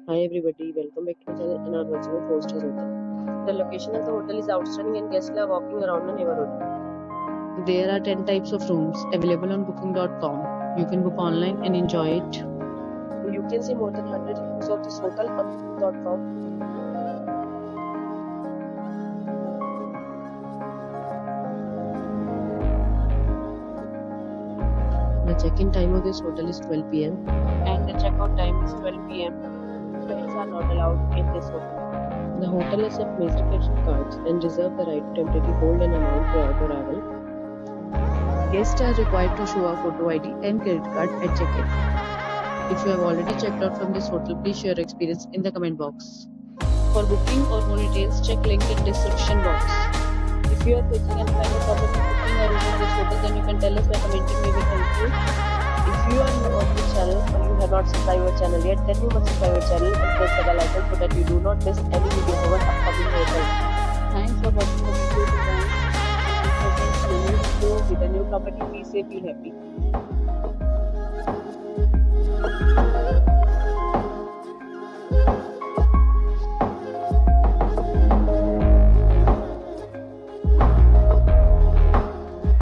Hi everybody, welcome back to my channel and are watching a 4-star hotel. The location of the hotel is outstanding and guests love walking around the neighborhood. There are 10 types of rooms available on booking.com. You can book online and enjoy it. You can see more than 100 reviews of this hotel on booking.com. The check-in time of this hotel is 12 p.m. and the check-out time is 12 p.m. Pets are not allowed in this hotel. The hotel accepts major credit cards and reserves the right to temporarily hold an amount prior to arrival. Guests are required to show a photo ID and credit card at check-in. If you have already checked out from this hotel, please share your experience in the comment box. For booking or more details, check link in description box. If you are facing any kind of problem with booking or using this hotel, then you can tell us by commenting. We will help you. If you are new on this channel or you have not subscribed our channel yet, then you must subscribe our channel and press the bell icon so that you do not miss any video of our upcoming hotel. Thanks for watching the video today. With a new property, be safe, be happy.